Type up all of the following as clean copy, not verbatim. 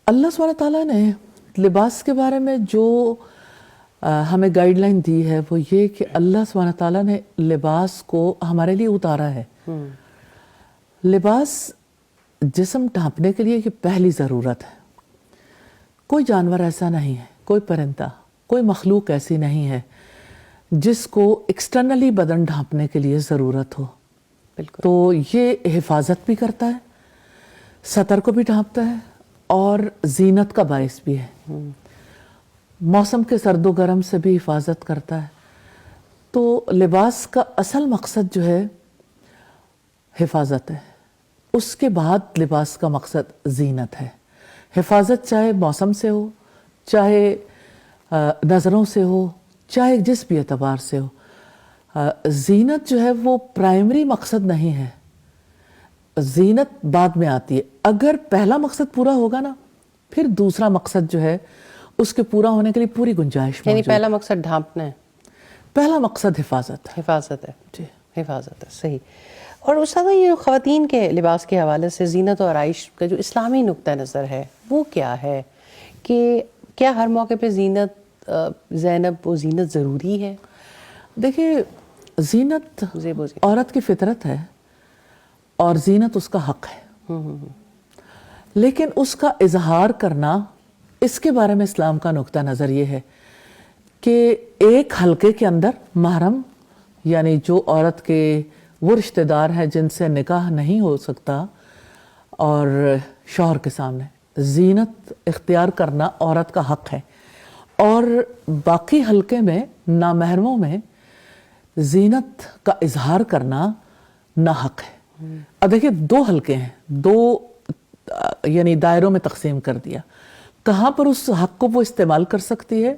اللہ سبحانہ تعالیٰ نے لباس کے بارے میں جو ہمیں گائیڈ لائن دی ہے وہ یہ کہ اللہ سبحانہ تعالیٰ نے لباس کو ہمارے لیے اتارا ہے. لباس جسم ڈھانپنے کے لیے یہ پہلی ضرورت ہے. کوئی جانور ایسا نہیں ہے، کوئی پرندہ، کوئی مخلوق ایسی نہیں ہے جس کو ایکسٹرنلی بدن ڈھانپنے کے لیے ضرورت ہو. بالکل. تو یہ حفاظت بھی کرتا ہے، سطر کو بھی ڈھانپتا ہے اور زینت کا باعث بھی ہے. موسم کے سرد و گرم سے بھی حفاظت کرتا ہے. تو لباس کا اصل مقصد جو ہے حفاظت ہے. اس کے بعد لباس کا مقصد زینت ہے. حفاظت چاہے موسم سے ہو، چاہے نظروں سے ہو، چاہے جس بھی اعتبار سے ہو. زینت جو ہے وہ پرائمری مقصد نہیں ہے، زینت بعد میں آتی ہے. اگر پہلا مقصد پورا ہوگا نا پھر دوسرا مقصد جو ہے اس کے پورا ہونے کے لیے پوری گنجائش یعنی موجود ہے. پہلا مقصد ڈھانپنا ہے، پہلا مقصد حفاظت ہے. حفاظت ہے. جی حفاظت ہے، صحیح. اور استاد یہ خواتین کے لباس کے حوالے سے زینت اور آرائش کا جو اسلامی نقطہ نظر ہے وہ کیا ہے کہ کیا ہر موقع پہ زینت زینب وہ زینت ضروری ہے؟ دیکھیے زینت عورت کی فطرت ہے اور زینت اس کا حق ہے، لیکن اس کا اظہار کرنا اس کے بارے میں اسلام کا نقطہ نظر یہ ہے کہ ایک حلقے کے اندر محرم یعنی جو عورت کے وہ رشتہ دار ہیں جن سے نکاح نہیں ہو سکتا اور شوہر کے سامنے زینت اختیار کرنا عورت کا حق ہے، اور باقی حلقے میں نامحرموں میں زینت کا اظہار کرنا ناحق ہے. اب دیکھیں دو حلقے ہیں، دو یعنی دائروں میں تقسیم کر دیا. کہاں پر اس حق کو وہ استعمال کر سکتی ہے؟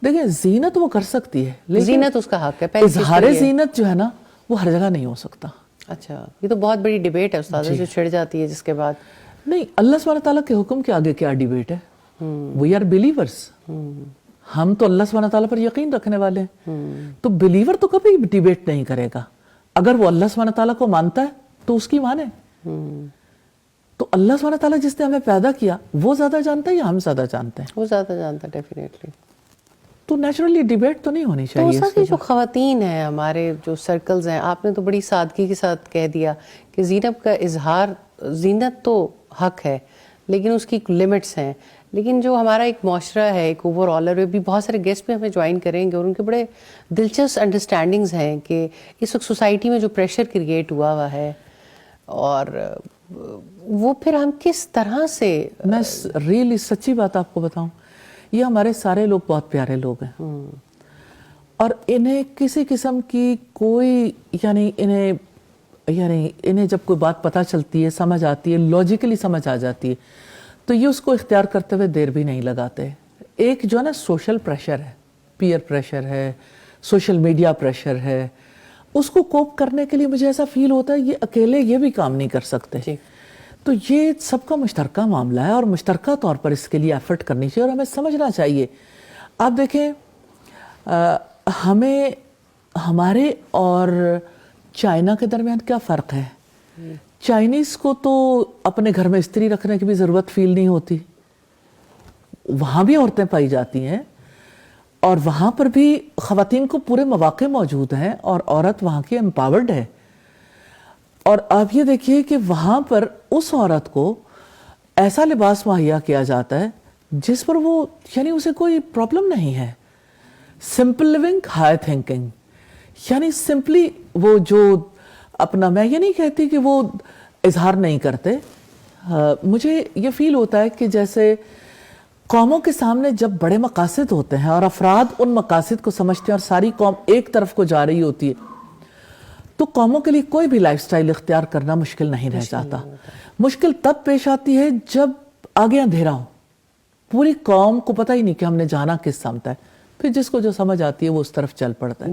دیکھیں زینت وہ کر سکتی ہے لیکن زینت اس کا حق ہے. اظہار زینت جو ہے نا وہ ہر جگہ نہیں ہو سکتا. اچھا، یہ تو بہت بڑی ڈیبیٹ ہے استاد جو چھڑ جاتی ہے جس کے بعد. نہیں، اللہ سبحانہ تعالیٰ کے حکم کے آگے کیا ڈیبیٹ ہے؟ We are believers. ہم تو اللہ سبحانہ تعالیٰ پر یقین رکھنے والے ہیں. تو بلیور تو کبھی ڈیبیٹ نہیں کرے گا. اگر وہ اللہ سبحانہ تعالیٰ کو مانتا ہے تو اس کی مانے. تو اللہ سبحانہ تعالیٰ جس نے ہمیں پیدا کیا وہ زیادہ جانتا ہے یا ہم زیادہ جانتے ہیں؟ وہ زیادہ جانتا ہے ڈیفینیٹلی. تو نیچرلی ڈیبیٹ تو نہیں ہونی چاہیے. تو جو خواتین ہیں ہمارے جو سرکلز ہیں، آپ نے تو بڑی سادگی کے ساتھ کہہ دیا کہ زینت کا اظہار، زینت تو حق ہے لیکن اس کی لمٹس ہیں. لیکن جو ہمارا ایک معاشرہ ہے، ایک اوور آلر بھی بہت سارے گیسٹ بھی ہمیں جوائن کریں گے اور ان کے بڑے دلچسپ انڈرسٹینڈنگز ہیں کہ اس وقت سوسائٹی میں جو پریشر کریٹ ہوا ہے اور وہ پھر ہم کس طرح سے. میں ریئلی سچی بات آپ کو بتاؤں، یہ ہمارے سارے لوگ بہت پیارے لوگ ہیں اور انہیں کسی قسم کی کوئی انہیں جب کوئی بات پتہ چلتی ہے، سمجھ آتی ہے، لاجیکلی سمجھ آ جاتی ہے تو یہ اس کو اختیار کرتے ہوئے دیر بھی نہیں لگاتے. ایک جو ہے نا سوشل پریشر ہے، پیئر پریشر ہے، سوشل میڈیا پریشر ہے، اس کو کوپ کرنے کے لیے مجھے ایسا فیل ہوتا ہے یہ اکیلے یہ بھی کام نہیں کر سکتے. تو یہ سب کا مشترکہ معاملہ ہے اور مشترکہ طور پر اس کے لیے ایفرٹ کرنی چاہیے اور ہمیں سمجھنا چاہیے. آپ دیکھیں ہمیں ہمارے اور چائنا کے درمیان کیا فرق ہے. چائنیز کو تو اپنے گھر میں استری رکھنے کی بھی ضرورت فیل نہیں ہوتی، وہاں بھی عورتیں پائی جاتی ہیں اور وہاں پر بھی خواتین کو پورے مواقع موجود ہیں اور عورت وہاں کی امپاورڈ ہے. اور آپ یہ دیکھیے کہ وہاں پر اس عورت کو ایسا لباس مہیا کیا جاتا ہے جس پر وہ یعنی اسے کوئی پرابلم نہیں ہے. سمپل لیونگ، ہائی تھنکنگ، یعنی سمپلی وہ جو اپنا، میں یہ نہیں کہتی کہ وہ اظہار نہیں کرتے. مجھے یہ فیل ہوتا ہے کہ جیسے قوموں کے سامنے جب بڑے مقاصد ہوتے ہیں اور افراد ان مقاصد کو سمجھتے ہیں اور ساری قوم ایک طرف کو جا رہی ہوتی ہے تو قوموں کے لیے کوئی بھی لائف سٹائل اختیار کرنا مشکل نہیں رہ جاتا. مشکل تب پیش آتی ہے جب آگے اندھیرا ہو، پوری قوم کو پتہ ہی نہیں کہ ہم نے جانا کس سمت ہے، پھر جس کو جو سمجھ آتی ہے وہ اس طرف چل پڑتا ہے.